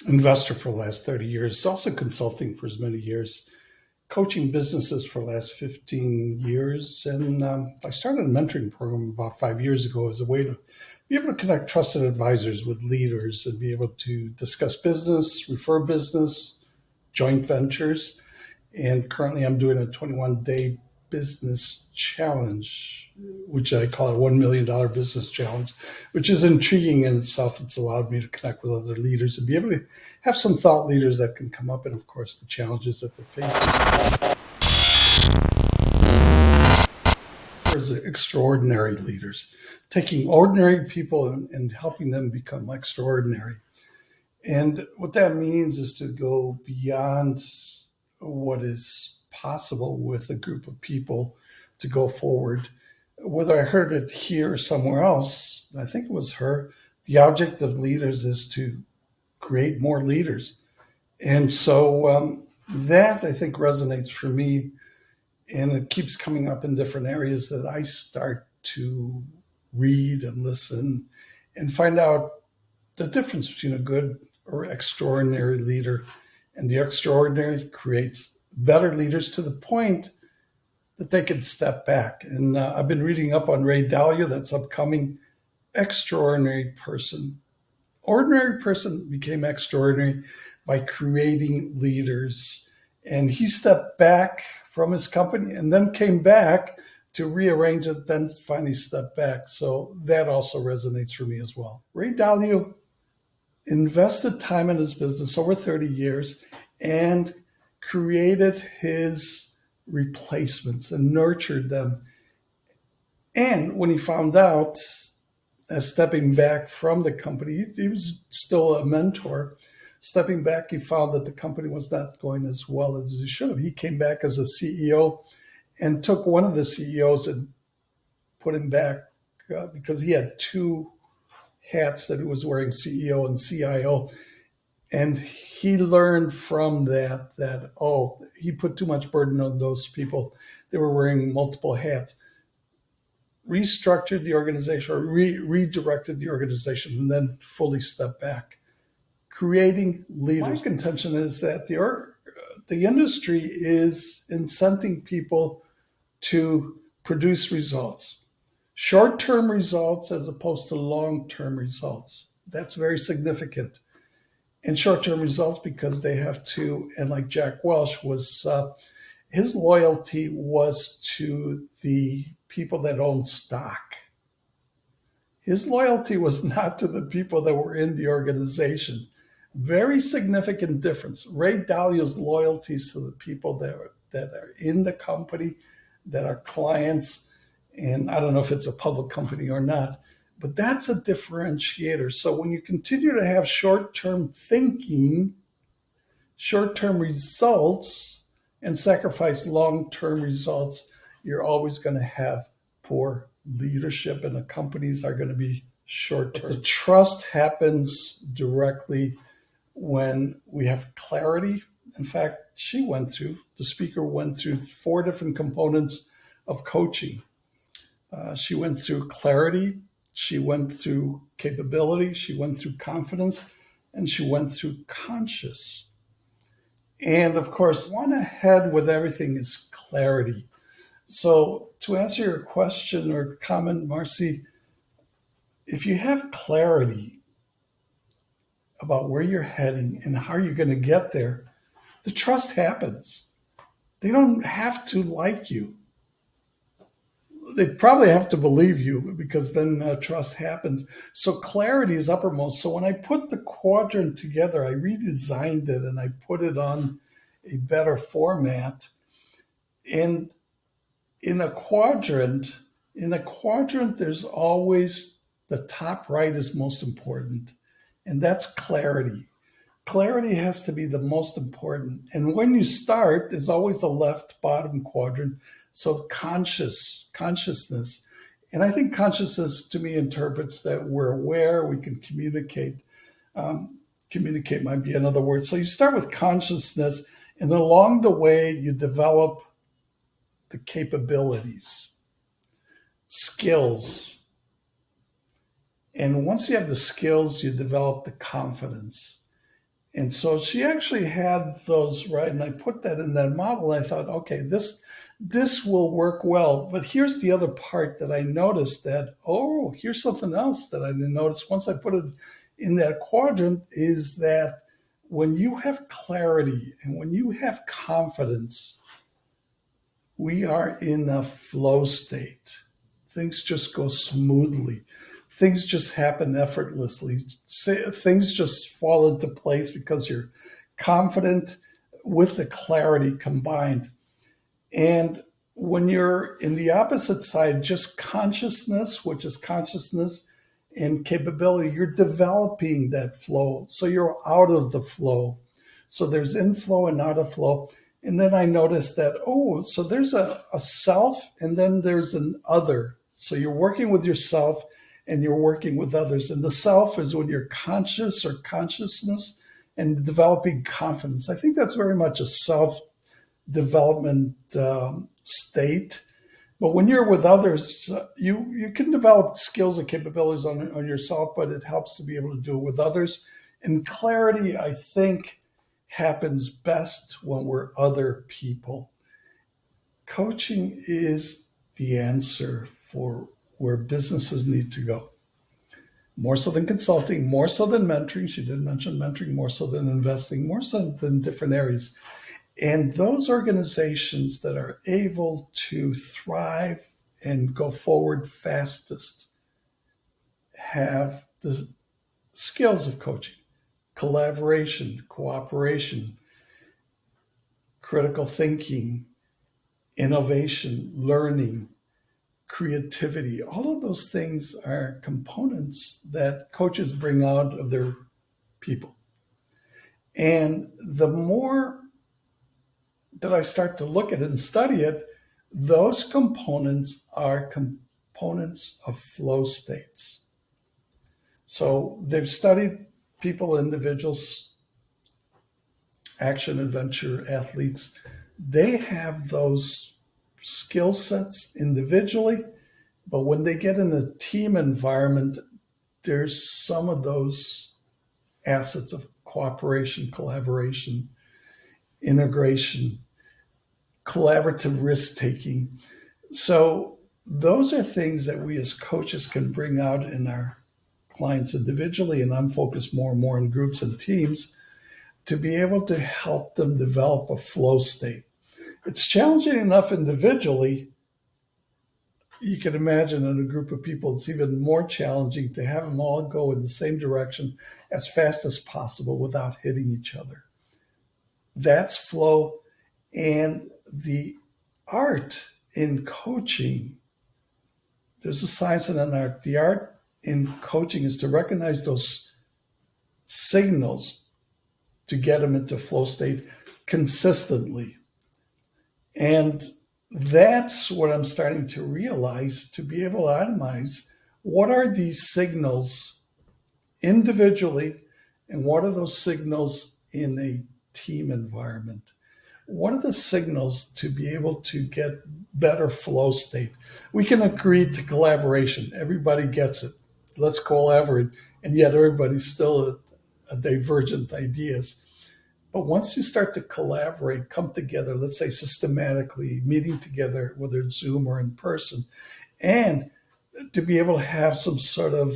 investor for the last 30 years, also consulting for as many years, coaching businesses for the last 15 years. And I started a mentoring program about 5 years ago as a way to be able to connect trusted advisors with leaders and be able to discuss business, refer business, joint ventures. And currently I'm doing a 21-day business challenge, which I call a $1 million business challenge, which is intriguing in itself. It's allowed me to connect with other leaders and be able to have some thought leaders that can come up and, of course, the challenges that they're facing. There's extraordinary leaders, taking ordinary people and helping them become extraordinary. And what that means is to go beyond what is possible with a group of people to go forward. Whether I heard it here or somewhere else, I think it was her, the object of leaders is to create more leaders. And so that I think resonates for me, and it keeps coming up in different areas that I start to read and listen and find out the difference between a good or extraordinary leader. And the extraordinary creates better leaders to the point that they can step back. And I've been reading up on Ray Dalio, that's upcoming. Extraordinary person. Ordinary person became extraordinary by creating leaders. And he stepped back from his company and then came back to rearrange it, then finally stepped back. So that also resonates for me as well. Ray Dalio invested time in his business over 30 years and created his replacements and nurtured them. And when he found out, stepping back from the company, he was still a mentor. Stepping back, he found that the company was not going as well as it should have. He came back as a CEO and took one of the CEOs and put him back because he had two hats that he was wearing, CEO and CIO. And he learned from that, he put too much burden on those people. They were wearing multiple hats. Restructured the organization or redirected the organization and then fully stepped back. Creating leaders. My contention is that the industry is incenting people to produce results. Short-term results as opposed to long-term results. That's very significant. And short-term results because they have to, and like Jack Welch was, his loyalty was to the people that owned stock. His loyalty was not to the people that were in the organization. Very significant difference. Ray Dalio's loyalties to the people that are in the company, that are clients, and I don't know if it's a public company or not, but that's a differentiator. So when you continue to have short-term thinking, short-term results, and sacrifice long-term results, you're always going to have poor leadership and the companies are going to be short-term. The trust happens directly when we have clarity. In fact, the speaker went through 4 different components of coaching. She went through clarity, she went through capability, she went through confidence, and she went through conscious. And of course, one ahead with everything is clarity. So to answer your question or comment, Marcy, if you have clarity about where you're heading and how you're going to get there, the trust happens. They don't have to like you. They probably have to believe you because then trust happens. So clarity is uppermost. So when I put the quadrant together, I redesigned it and I put it on a better format. And in a quadrant, there's always the top right is most important. And that's clarity. Clarity has to be the most important. And when you start, there's always the left bottom quadrant. So consciousness. And I think consciousness to me interprets that we're aware, we can communicate. Communicate might be another word. So you start with consciousness, and along the way, you develop the capabilities, skills. And once you have the skills, you develop the confidence. And so she actually had those right, and I put that in that model. And I thought, okay, this will work well. But here's the other part that I noticed that, oh, here's something else that I didn't notice once I put it in that quadrant is that when you have clarity and when you have confidence, we are in a flow state. Things just go smoothly. Things just happen effortlessly. Things just fall into place because you're confident with the clarity combined. And when you're in the opposite side, just consciousness, which is consciousness and capability, you're developing that flow. So you're out of the flow. So there's inflow and out of flow. And then I noticed that, oh, so there's a self and then there's an other. So you're working with yourself and you're working with others. And the self is when you're conscious or consciousness and developing confidence. I think that's very much a self development state. But when you're with others, you can develop skills and capabilities on yourself, but it helps to be able to do it with others. And clarity, I think, happens best when we're other people. Coaching is the answer for where businesses need to go. More so than consulting, more so than mentoring. She did mention mentoring, more so than investing, more so than different areas. And those organizations that are able to thrive and go forward fastest have the skills of coaching, collaboration, cooperation, critical thinking, innovation, learning, creativity. All of those things are components that coaches bring out of their people. And the more that I start to look at it and study it, those components are components of flow states. So they've studied people, individuals, action, adventure, athletes. They have those skill sets individually, but when they get in a team environment, there's some of those assets of cooperation, collaboration, integration, collaborative risk-taking. So those are things that we as coaches can bring out in our clients individually, and I'm focused more and more in groups and teams to be able to help them develop a flow state. It's challenging enough individually. You can imagine in a group of people, it's even more challenging to have them all go in the same direction as fast as possible without hitting each other. That's flow. And the art in coaching, there's a science and an art. The art in coaching is to recognize those signals to get them into flow state consistently. And that's what I'm starting to realize, to be able to itemize what are these signals individually and what are those signals in a team environment. What are the signals to be able to get better flow state? We can agree to collaboration. Everybody gets it. Let's collaborate. And yet everybody's still a divergent ideas. But once you start to collaborate, come together, let's say systematically, meeting together, whether it's Zoom or in person, and to be able to have some sort of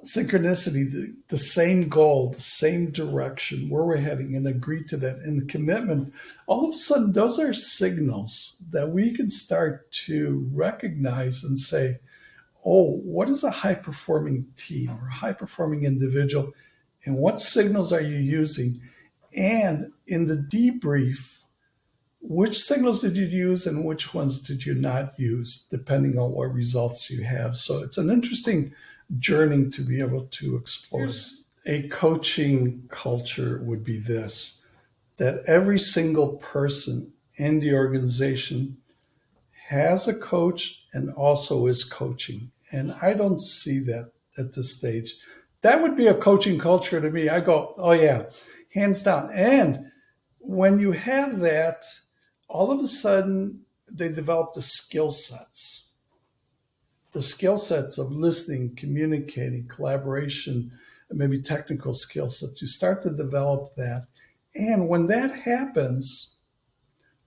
synchronicity, the same goal, the same direction, where we're heading, and agree to that, and the commitment, all of a sudden, those are signals that we can start to recognize and say, oh, what is a high-performing team or a high-performing individual, and what signals are you using? And in the debrief, which signals did you use and which ones did you not use, depending on what results you have. So it's an interesting journey to be able to explore. A coaching culture would be this, that every single person in the organization has a coach and also is coaching. And I don't see that at this stage. That would be a coaching culture to me. I go, oh yeah, hands down. And when you have that, all of a sudden they develop the skill sets of listening, communicating, collaboration, maybe technical skill sets. You start to develop that. And when that happens,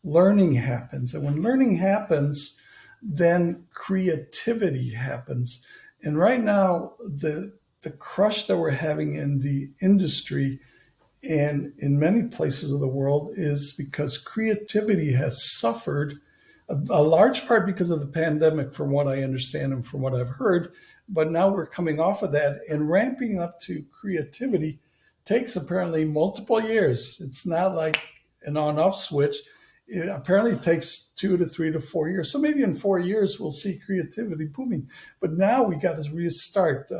learning happens. And when learning happens, then creativity happens. And right now, the crush that we're having in the industry and in many places of the world is because creativity has suffered a large part because of the pandemic, from what I understand and from what I've heard. But now we're coming off of that, and ramping up to creativity takes apparently multiple years. It's not like an on-off switch. It apparently takes 2 to 3 to 4 years. So maybe in 4 years, we'll see creativity booming. But now we got to restart.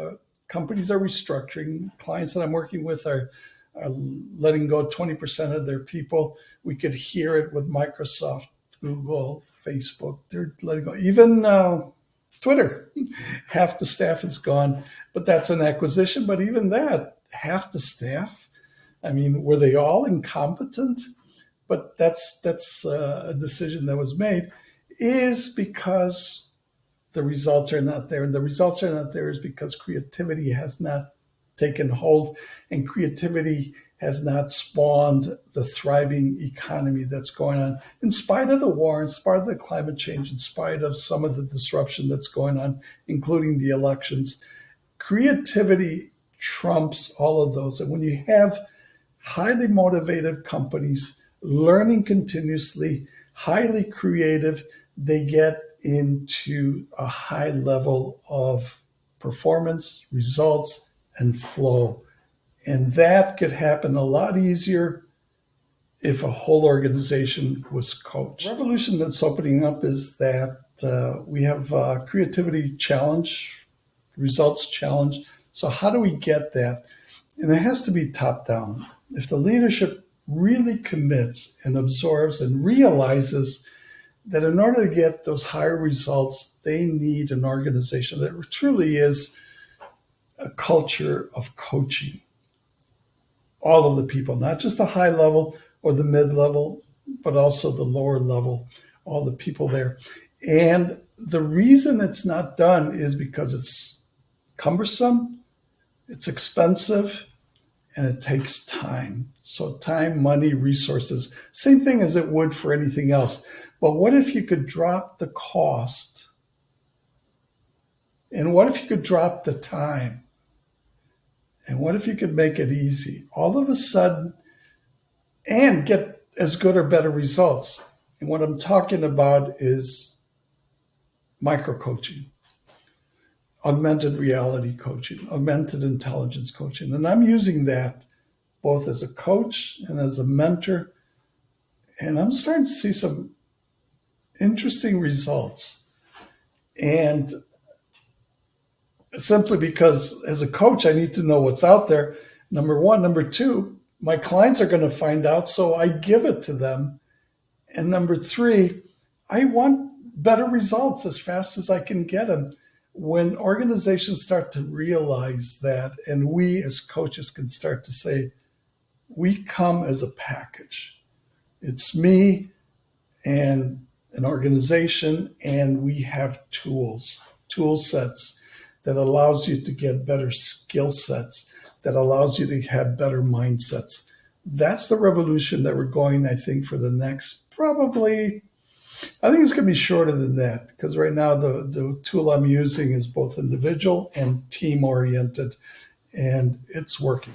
Companies are restructuring. Clients that I'm working with are letting go 20% of their people. We could hear it with Microsoft, Google, Facebook. They're letting go. Even Twitter, half the staff is gone. But that's an acquisition. But even that, half the staff, I mean, were they all incompetent? But that's a decision that was made, is because the results are not there. And the results are not there is because creativity has not taken hold, and creativity has not spawned the thriving economy that's going on, in spite of the war, in spite of the climate change, in spite of some of the disruption that's going on, including the elections. Creativity trumps all of those. And when you have highly motivated companies learning continuously, highly creative, they get into a high level of performance, results, and flow. And that could happen a lot easier if a whole organization was coached. The revolution that's opening up is that we have a creativity challenge, results challenge. So how do we get that? And it has to be top down. If the leadership really commits and absorbs and realizes that in order to get those higher results, they need an organization that truly is a culture of coaching. All of the people, not just the high level or the mid level, but also the lower level, all the people there. And the reason it's not done is because it's cumbersome, it's expensive, and it takes time. So time, money, resources, same thing as it would for anything else. But what if you could drop the cost? And what if you could drop the time? And what if you could make it easy? All of a sudden, and get as good or better results. And what I'm talking about is micro coaching, augmented reality coaching, augmented intelligence coaching. And I'm using that both as a coach and as a mentor. And I'm starting to see some interesting results. And simply because as a coach, I need to know what's out there. Number one. Number two, my clients are going to find out, so I give it to them. And number three, I want better results as fast as I can get them. When organizations start to realize that, and we as coaches can start to say, we come as a package. It's me and an organization, and we have tool sets that allows you to get better skill sets, that allows you to have better mindsets. That's the revolution that we're going, I think, for the next probably, I think it's going to be shorter than that, because right now the tool I'm using is both individual and team oriented, and it's working.